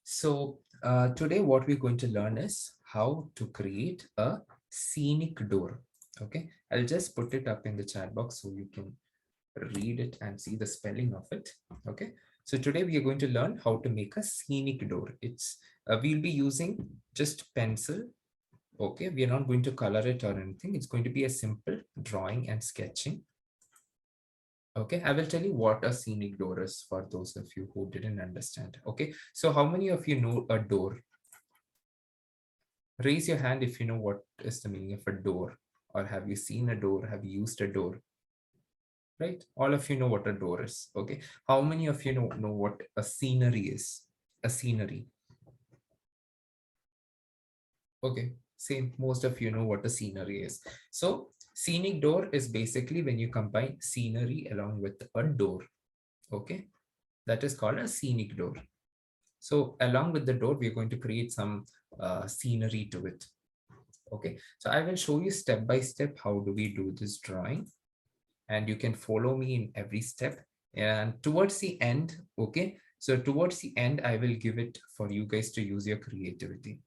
So today what we're going to learn is how to create a scenic door. Okay, I'll just put it up in the chat box so you can read it and see the spelling of it. Okay, so today we are going to learn how to make a scenic door. It's we'll be using just pencil. Okay, we are not going to color it or anything. It's going to be a simple drawing and sketching. Okay, I will tell you what a scenic door is for those of you who didn't understand. Okay, so how many of you know a door? Raise your hand if you know what is the meaning of a door, or have you seen a door, have you used a door, right? All of you know what a door is. Okay, how many of you know what a scenery is? A scenery. Okay, same, most of you know what a scenery is. So scenic door is basically when you combine scenery along with a door. Okay, that is called a scenic door. So along with the door, we're going to create some scenery to it. Okay, so I will show you step by step how do we do this drawing, and you can follow me in every step. And towards the end, okay, so towards the end, I will give it for you guys to use your creativity.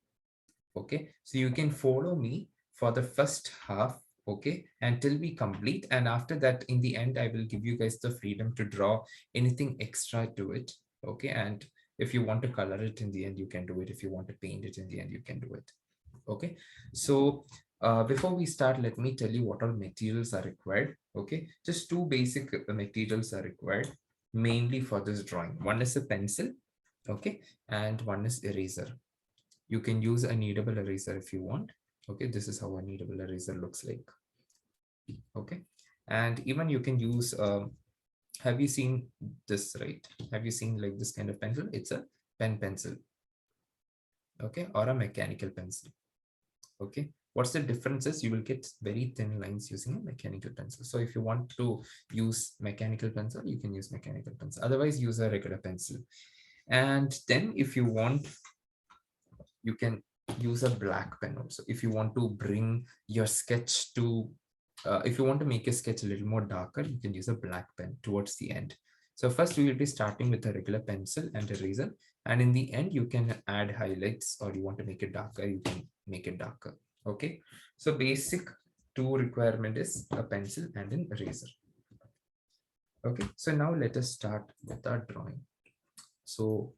Okay, so you can follow me for the first half, okay, until we complete. And after that, in the end, I will give you guys the freedom to draw anything extra to it. Okay, and if you want to color it in the end, you can do it. If you want to paint it in the end, you can do it. Okay, so before we start, let me tell you what all materials are required. Okay, just two basic materials are required mainly for this drawing. One is a pencil, okay, and one is eraser. You can use a kneadable eraser if you want. Okay, this is how a kneadable eraser looks like. Okay, and even you can use have you seen this, right? Have you seen like this kind of pencil? It's a pen pencil, okay, or a mechanical pencil. Okay, what's the difference is you will get very thin lines using a mechanical pencil. So if you want to use mechanical pencil, you can use mechanical pencil, otherwise use a regular pencil. And then if you want, you can use a black pen also. If you want to bring your sketch to if you want to make your sketch a little more darker, you can use a black pen towards the end. So first we will be starting with a regular pencil and eraser, and in the end you can add highlights, or you want to make it darker, you can make it darker. Okay, so basic two requirement is a pencil and an eraser. Okay, so now let us start with our drawing. So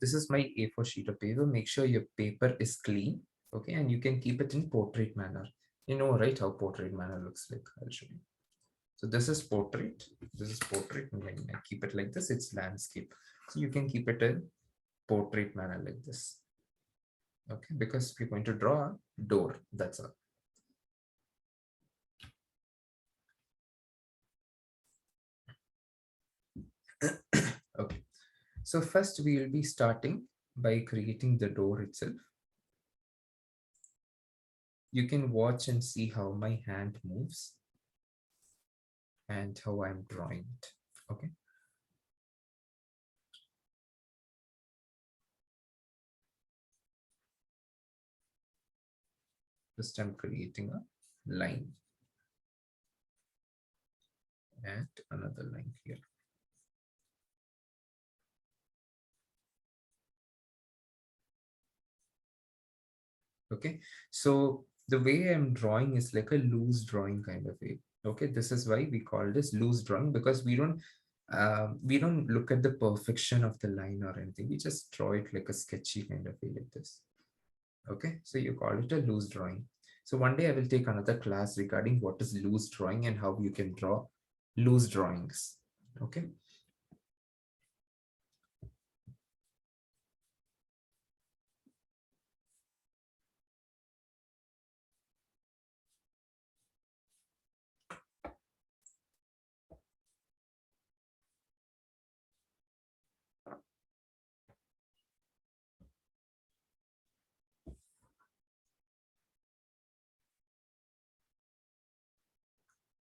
this is my A4 sheet of paper. Make sure your paper is clean, okay, and you can keep it in portrait manner. You know, right, how portrait manner looks like. I'll show you. So this is portrait. This is portrait. And when I keep it like this, it's landscape. So you can keep it in portrait manner like this. Okay, because we're going to draw a door. That's all. Okay. So first we will be starting by creating the door itself. You can watch and see how my hand moves and how I'm drawing it. Okay. Just I'm creating a line and another line here. Okay, so the way I'm drawing is like a loose drawing kind of way. Okay, this is why we call this loose drawing, because we don't look at the perfection of the line or anything. We just draw it like a sketchy kind of way like this. Okay, so you call it a loose drawing. So one day I will take another class regarding what is loose drawing and how you can draw loose drawings. Okay.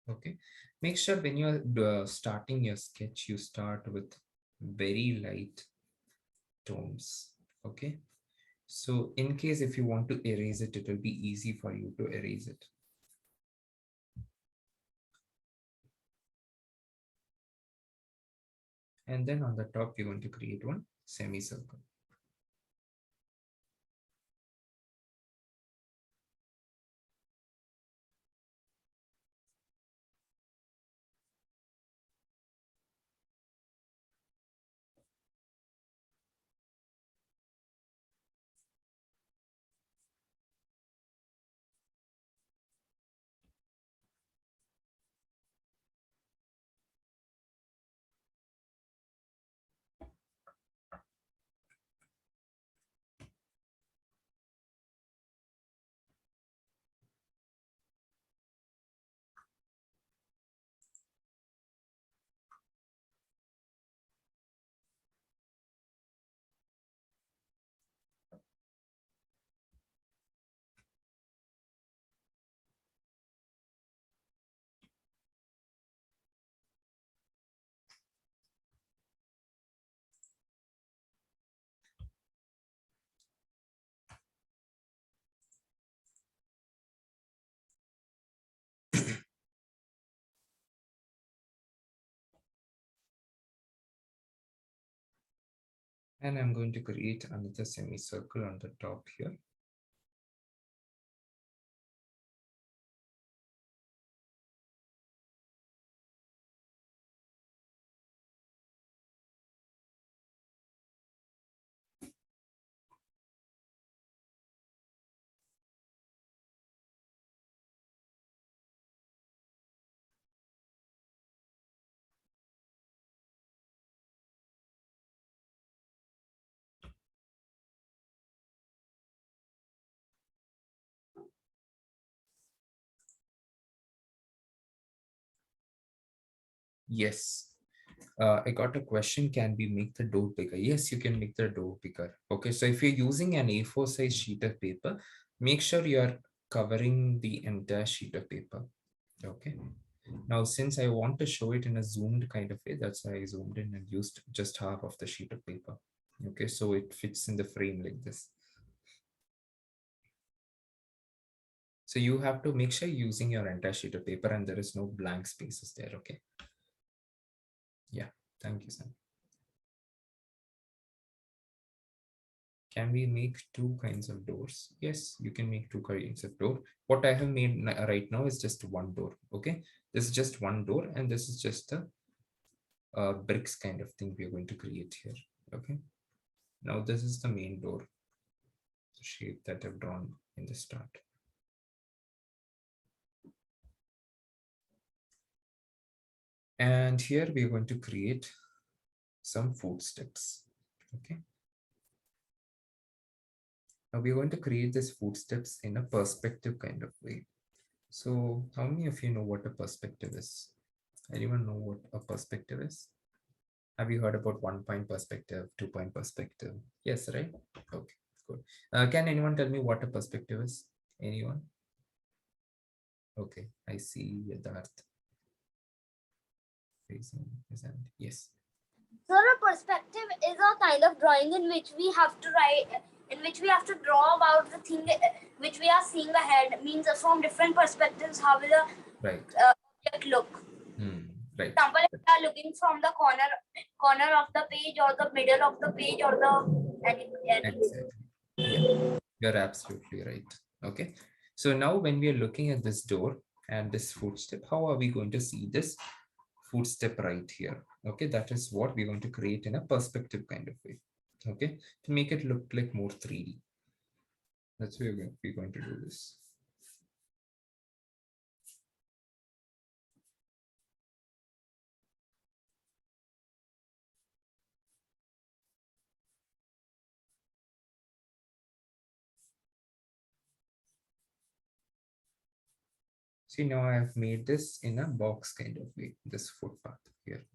Okay, make sure when you're starting your sketch, you start with very light tones. Okay, so in case if you want to erase it, it will be easy for you to erase it. And then on the top, you're going to create one semicircle. And I'm going to create another semicircle on the top here. Yes. I got a question. Can we make the door bigger? Yes, you can make the door bigger. Okay, so if you're using an A4 size sheet of paper, make sure you're covering the entire sheet of paper. Okay. Now, since I want to show it in a zoomed kind of way, that's why I zoomed in and used just half of the sheet of paper. Okay, so it fits in the frame like this. So you have to make sure you're using your entire sheet of paper and there is no blank spaces there. Okay. Yeah. Thank you, Sam. Can we make two kinds of doors? Yes, you can make two kinds of door. What I have made right now is just one door. Okay. This is just one door and this is just a bricks kind of thing we're going to create here. Okay. Now this is the main door, the shape that I've drawn in the start. And here we're going to create some footsteps. Okay. Now we're going to create these footsteps in a perspective kind of way. So how many of you know what a perspective is? Anyone know what a perspective is? Have you heard about 1 point perspective, 2 point perspective? Yes, right? Okay, good. Can anyone tell me what a perspective is? Anyone? Okay, I see Yadharth raising his hand. Yes. So a perspective is a kind of drawing in which we have to write, in which we have to draw about the thing which we are seeing ahead. Means from different perspectives, how will the right object look? Right. For example, if we are looking from the corner of the page, or the middle of the page, or the Exactly. Yeah, you're absolutely right. Okay. So now when we are looking at this door and this footstep, how are we going to see this footstep right here? Okay, that is what we're going to create in a perspective kind of way. Okay, to make it look like more 3D. That's where we're going to do this. See, now I have made this in a box kind of way, this footpath here.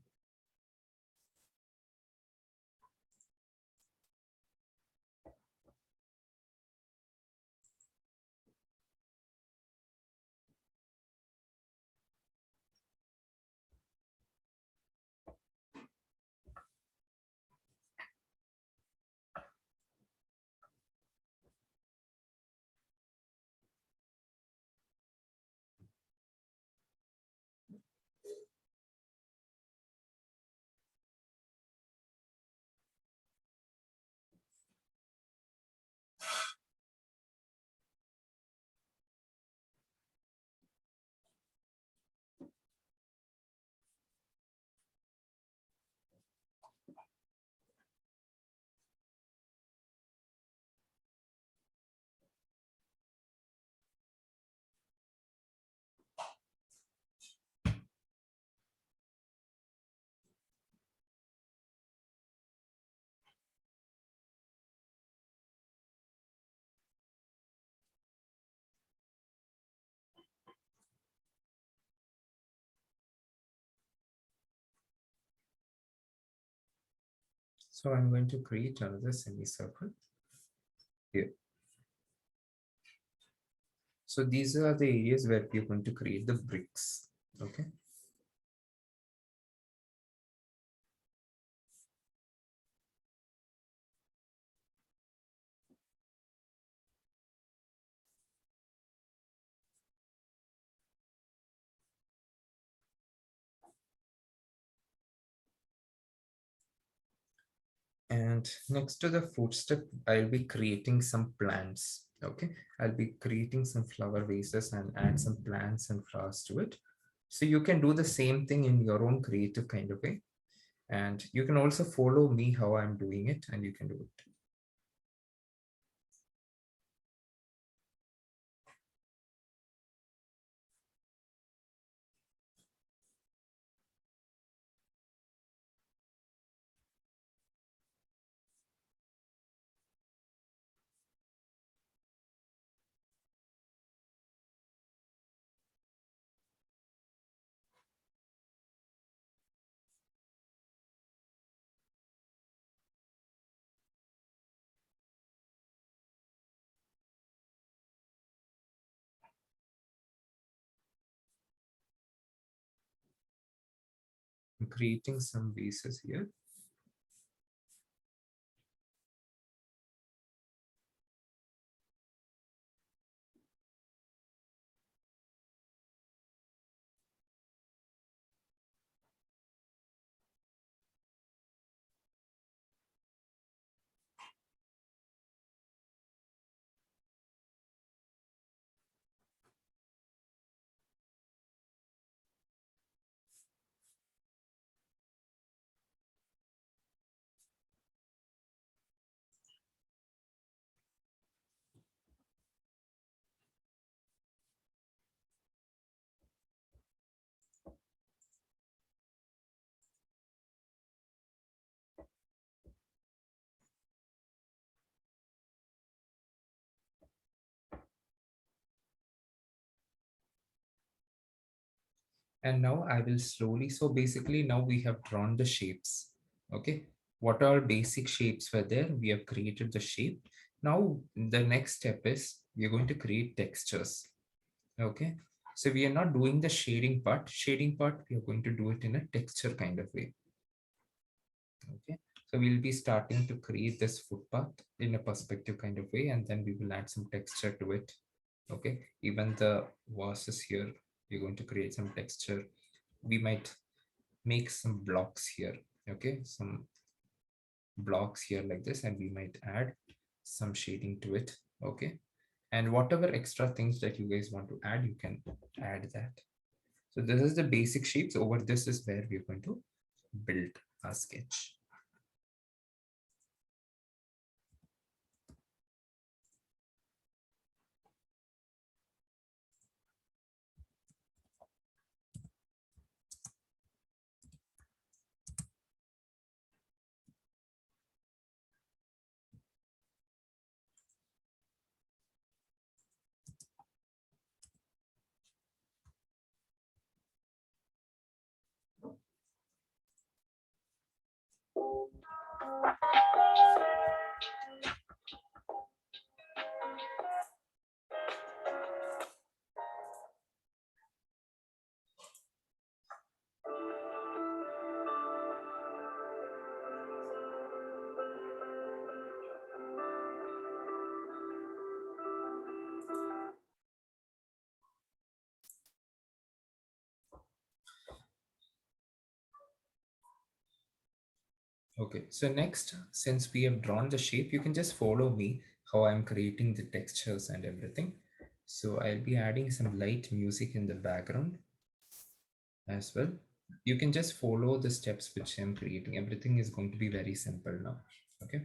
So I'm going to create another semicircle here. So these are the areas where we're going to create the bricks. Okay. And And next to the footstep, I'll be creating some plants. Okay, I'll be creating some flower vases and add some plants and flowers to it. So you can do the same thing in your own creative kind of way. And you can also follow me how I'm doing it, and you can do it. I'm creating some vases here. And now I will slowly, so basically now we have drawn the shapes. Okay, what are basic shapes were there? We have created the shape. Now the next step is we are going to create textures. Okay, so we are not doing the shading part. Shading part, we are going to do it in a texture kind of way. Okay, so we'll be starting to create this footpath in a perspective kind of way, and then we will add some texture to it. Okay, even the vases here, we're going to create some texture. We might make some blocks here. Okay, some blocks here like this, and we might add some shading to it. Okay, and whatever extra things that you guys want to add, you can add that. So this is the basic shapes. Over this is where we're going to build our sketch. Okay, so next, since we have drawn the shape, you can just follow me how I'm creating the textures and everything. So I'll be adding some light music in the background as well. You can just follow the steps which I'm creating. Everything is going to be very simple now. Okay.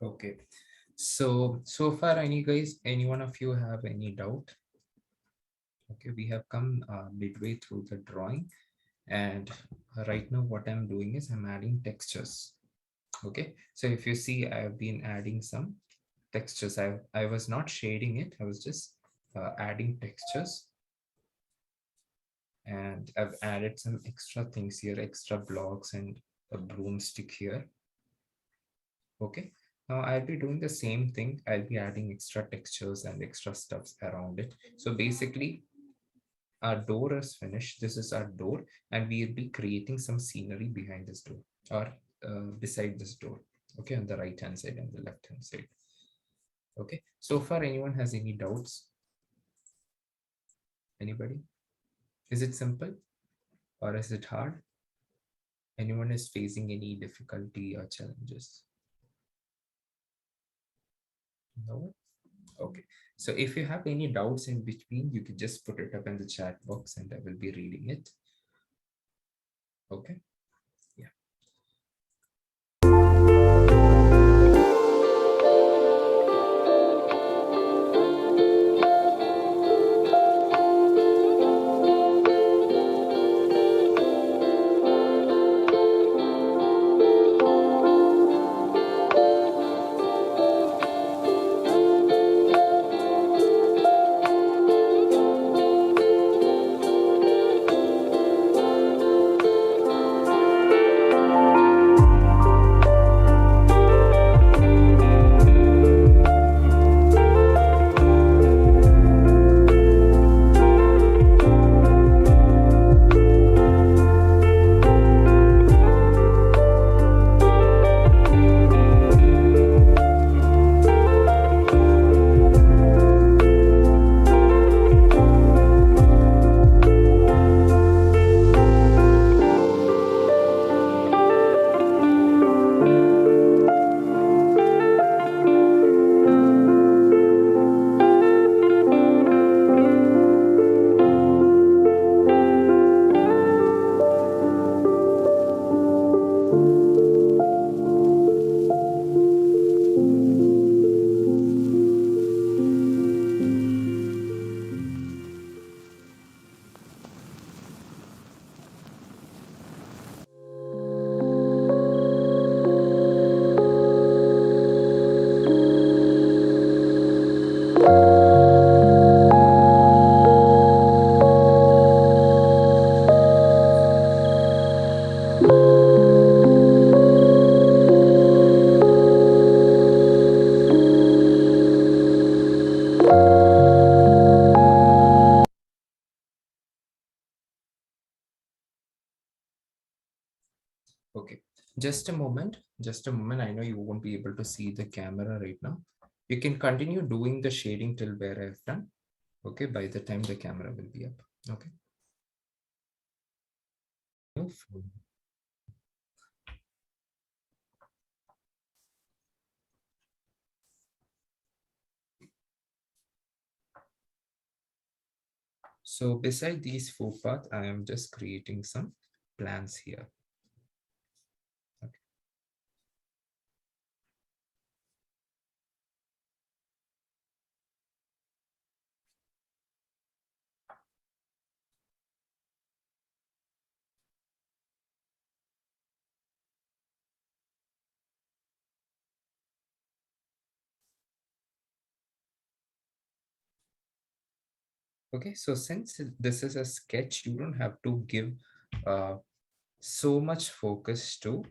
Okay. So far, any one of you have any doubt? Okay, we have come midway through the drawing, and right now what I'm doing is I'm adding textures. Okay, so if you see, I've been adding some textures. I was not shading it. I was just adding textures, and I've added some extra things here, extra blocks and a broomstick here. Okay. Now I'll be doing the same thing. I'll be adding extra textures and extra stuffs around it. So basically, our door is finished. This is our door, and we'll be creating some scenery behind this door or beside this door. Okay, on the right hand side and the left hand side. Okay. So far, anyone has any doubts? Anybody? Is it simple or is it hard? Anyone is facing any difficulty or challenges? No? Okay. So if you have any doubts in between, you can just put it up in the chat box and I will be reading it. Okay. Yeah. Okay. Just a moment. Just a moment. I know you won't be able to see the camera right now. You can continue doing the shading till where I've done. Okay. By the time the camera will be up. Okay. So beside these footpath, I am just creating some plants here. Okay. Okay, so since this is a sketch, you don't have to give uh, so much focus to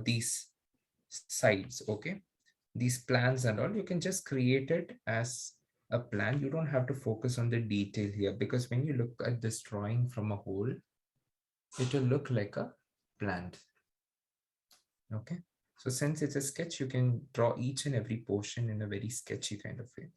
these sides. Okay, these plans and all, you can just create it as a plan. You don't have to focus on the detail here, because when you look at this drawing from a whole, it will look like a plant. Okay, so since it's a sketch, you can draw each and every portion in a very sketchy kind of way.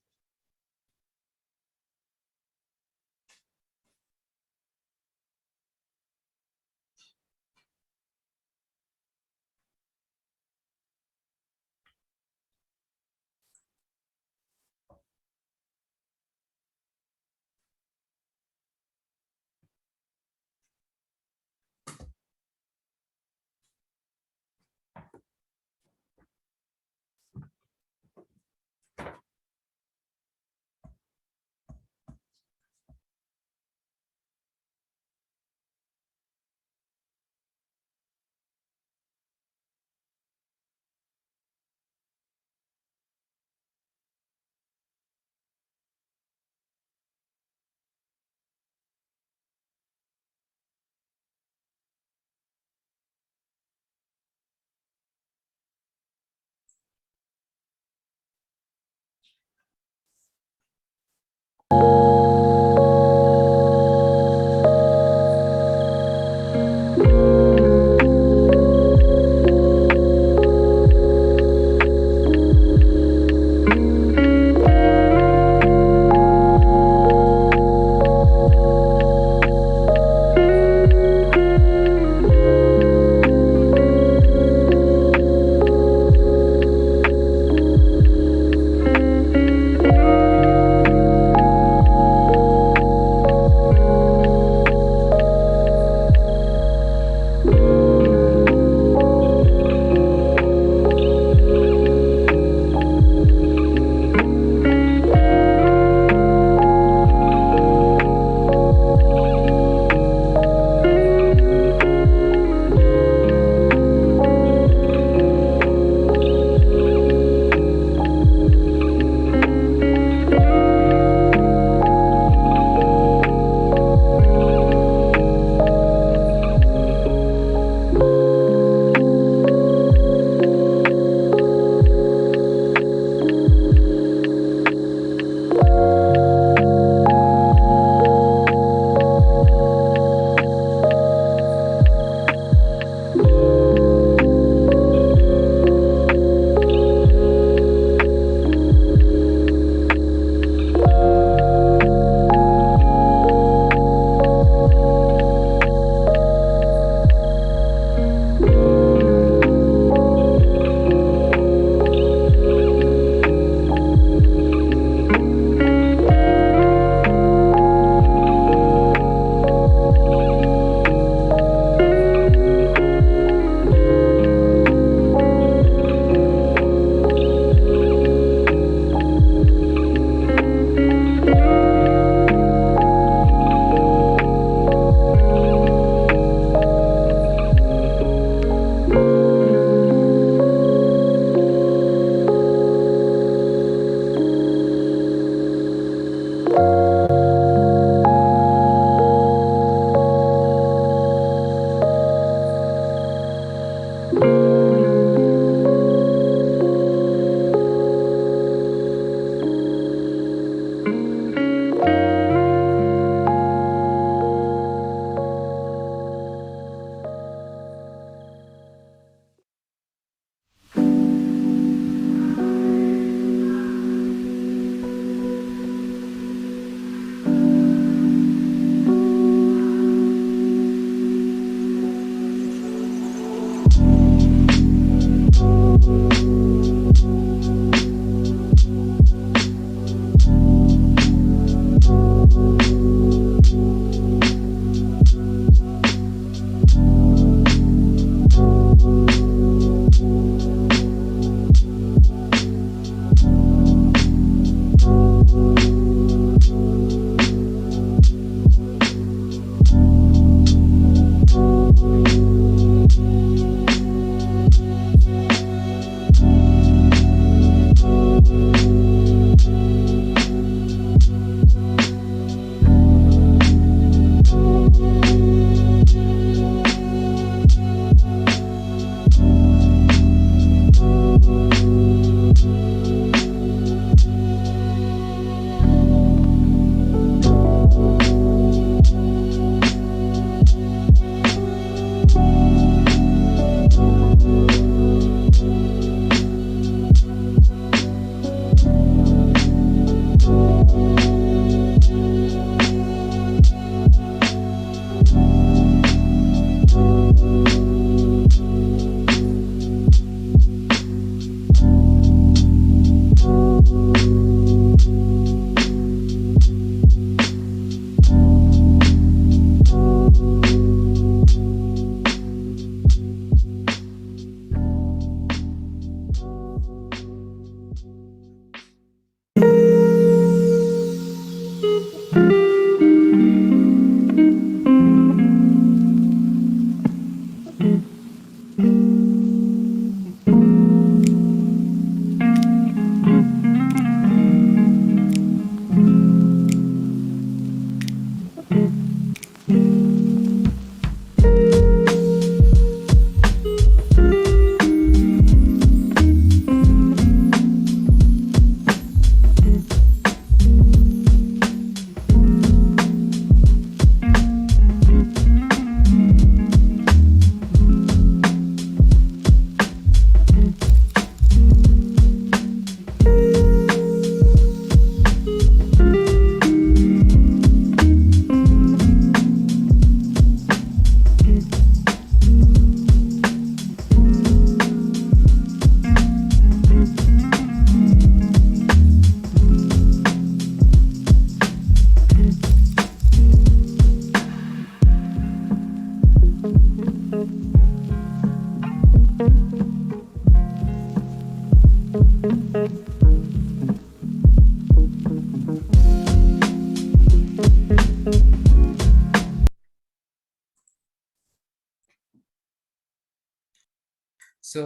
So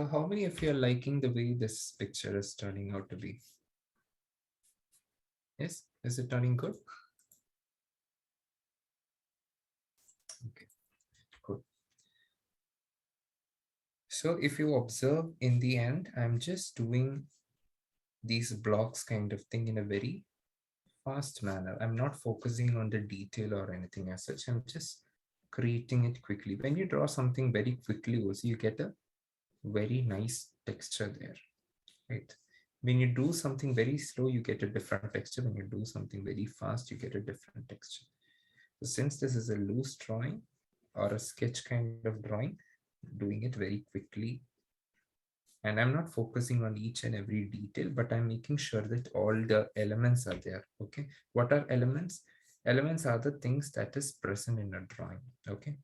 how many of you are liking the way this picture is turning out to be? Yes, is it turning good? Okay, good. So if you observe in the end, I'm just doing these blocks kind of thing in a very fast manner. I'm not focusing on the detail or anything as such. I'm just creating it quickly. When you draw something very quickly also, you get a very nice texture there, right? When you do something very slow, you get a different texture. When you do something very fast, you get a different texture. So since this is a loose drawing or a sketch kind of drawing, doing it very quickly, and I'm not focusing on each and every detail, but I'm making sure that all the elements are there. Okay, what are elements? Elements are the things that is present in a drawing. Okay,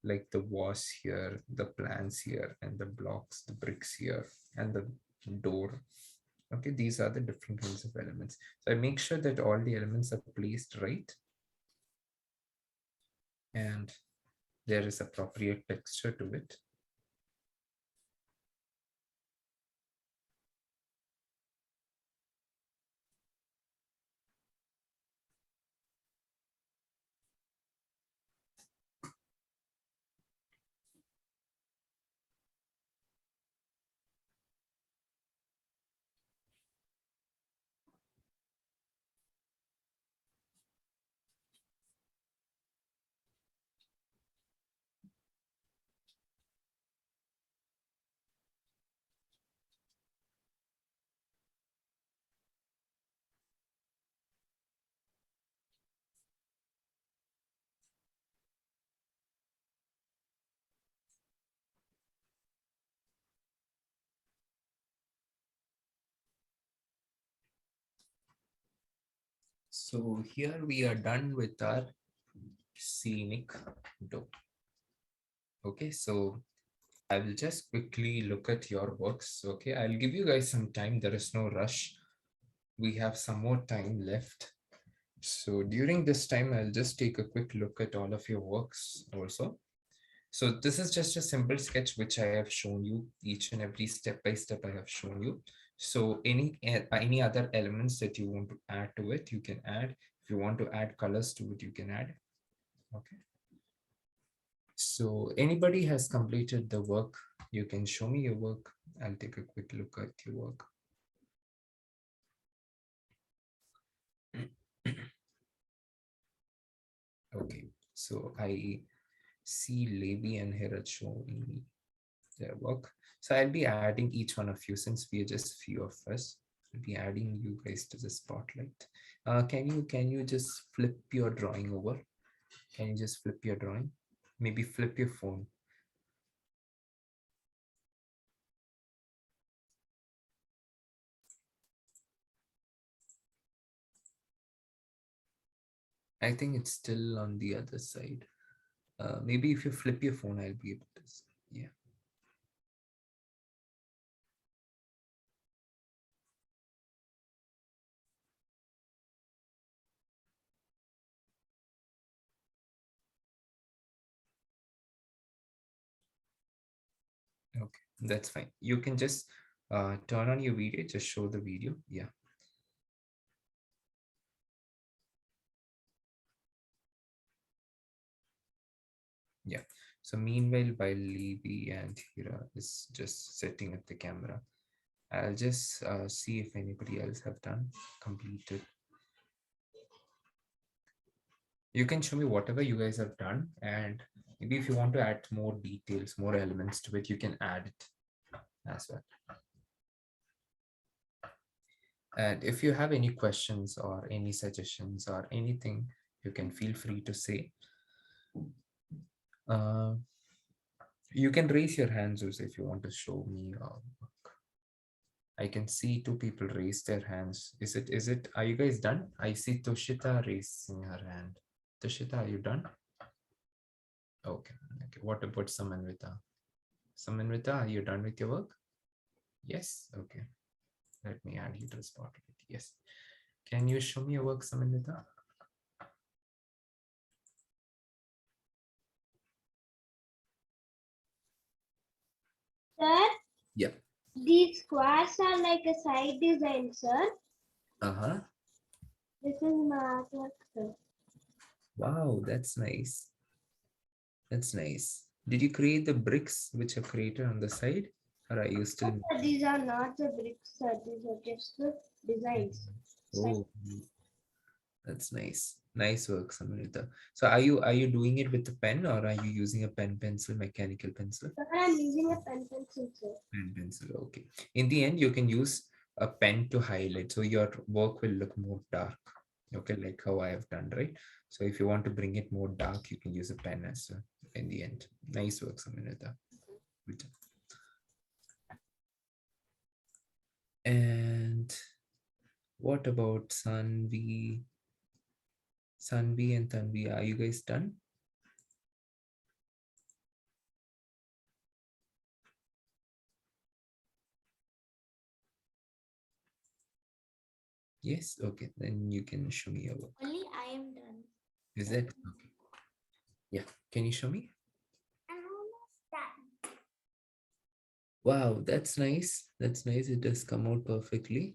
like the vase here, the plants here, and the blocks, the bricks here, and the door. Okay, these are the different kinds of elements. So I make sure that all the elements are placed right, and there is appropriate texture to it. So here we are done with our scenic door. Okay, so I will just quickly look at your works. Okay, I'll give you guys some time. There is no rush. We have some more time left. So during this time, I'll just take a quick look at all of your works also. So this is just a simple sketch which I have shown you, each and every step by step I have shown you. So any other elements that you want to add to it, you can add. If you want to add colors to it, you can add. Okay. So anybody has completed the work, you can show me your work. I'll take a quick look at your work. Okay, so I see Levi and Hirat showing me their work. So I'll be adding each one of you since we are just few of us. I'll be adding you guys to the spotlight. Can you just flip your drawing over? Can you just flip your drawing? Maybe flip your phone. I think it's still on the other side. Maybe if you flip your phone, I'll be able to see. Yeah. Okay, that's fine. You can just turn on your video, just show the video. Yeah. Yeah. So meanwhile, while Libby and Hira is just setting up the camera, I'll just see if anybody else have done completed. You can show me whatever you guys have done, and maybe if you want to add more details, more elements to it, you can add it as well. And if you have any questions or any suggestions or anything, you can feel free to say. Uh, you can raise your hands also if you want to show me your work. I can see two people raise their hands. Are you guys done? I see Toshita raising her hand. Toshita, are you done? Okay. Okay. What about Samanvita? Samanvita, are you done with your work? Yes. Okay. Let me add you to the spotlight. Yes. Can you show me your work, Samantha? Sir, Yeah. these squares are like a side design, sir. Uh-huh. This is my artwork, sir. Wow, that's nice. That's nice. Did you create the bricks which are created on the side? Or are you still? Sir, these are not the bricks, sir. These are just the designs. Oh, that's nice. Nice work, Samrita. So are you doing it with a pen or are you using a pen pencil, mechanical pencil? Sir, I'm using a pen pencil, sir. Pen pencil, okay. In the end, you can use a pen to highlight, so your work will look more dark. Okay, like how I have done, right? So if you want to bring it more dark, you can use a pen as well in the end. Nice work, Samrita. Good. And what about Sanvi? Sanvi and Tanvi, are you guys done? Yes, okay, then you can show me your work. Only I am done. Is it? Okay. Yeah, can you show me? I'm almost done. Wow, that's nice. That's nice. It does come out perfectly.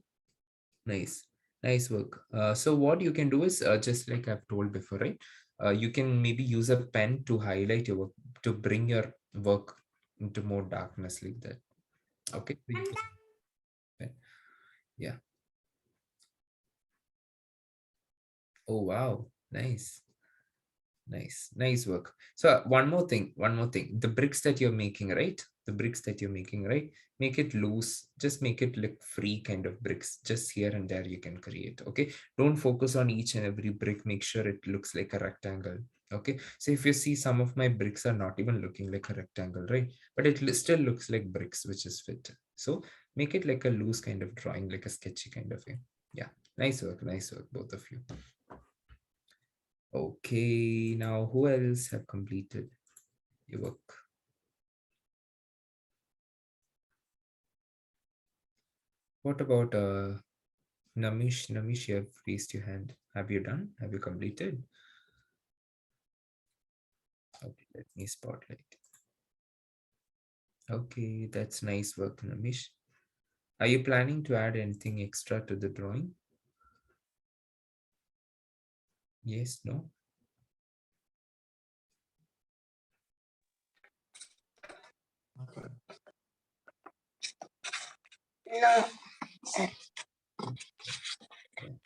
Nice. Nice work. So what you can do is just like I've told before, right? You can maybe use a pen to highlight your work, to bring your work into more darkness like that. Okay. So you I'm can done. pen. Yeah. Oh, wow. Nice. Nice work. So one more thing, the bricks that you're making, right? The bricks that you're making, right? Make it loose, just make it look free kind of bricks, just here and there you can create. Okay, don't focus on each and every brick, make sure it looks like a rectangle. Okay, so if you see, some of my bricks are not even looking like a rectangle, right? But it still looks like bricks which is fit. So make it like a loose kind of drawing, like a sketchy kind of thing. Yeah, nice work, both of you. Okay, now who else have completed your work? What about Namish? Namish, you have raised your hand. Have you done? Have you completed? Okay, let me spotlight. Okay, that's nice work, Namish. Are you planning to add anything extra to the drawing? Yes, no? No. Yeah.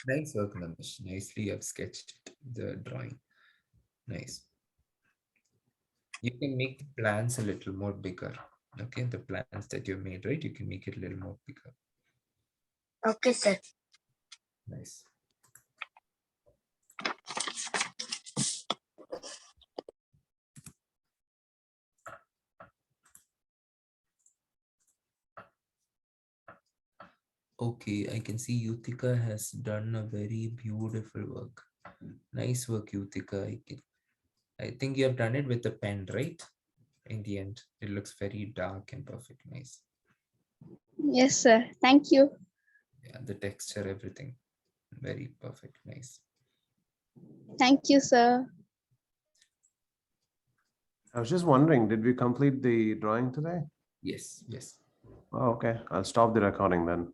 Nice work, Namish. Nicely you have sketched the drawing. Nice. You can make the plans a little more bigger. Okay, the plans that you made, right? You can make it a little more bigger. Okay, sir. Nice. Okay, I can see Yutika has done a very beautiful work. Nice work, Yutika. I think you have done it with the pen, right? In the end, it looks very dark and perfect. Nice. Yes, sir. Thank you. Yeah, the texture, everything. Very perfect. Nice. Thank you, sir. I was just wondering, did we complete the drawing today? Yes, yes. Oh, okay. I'll stop the recording then.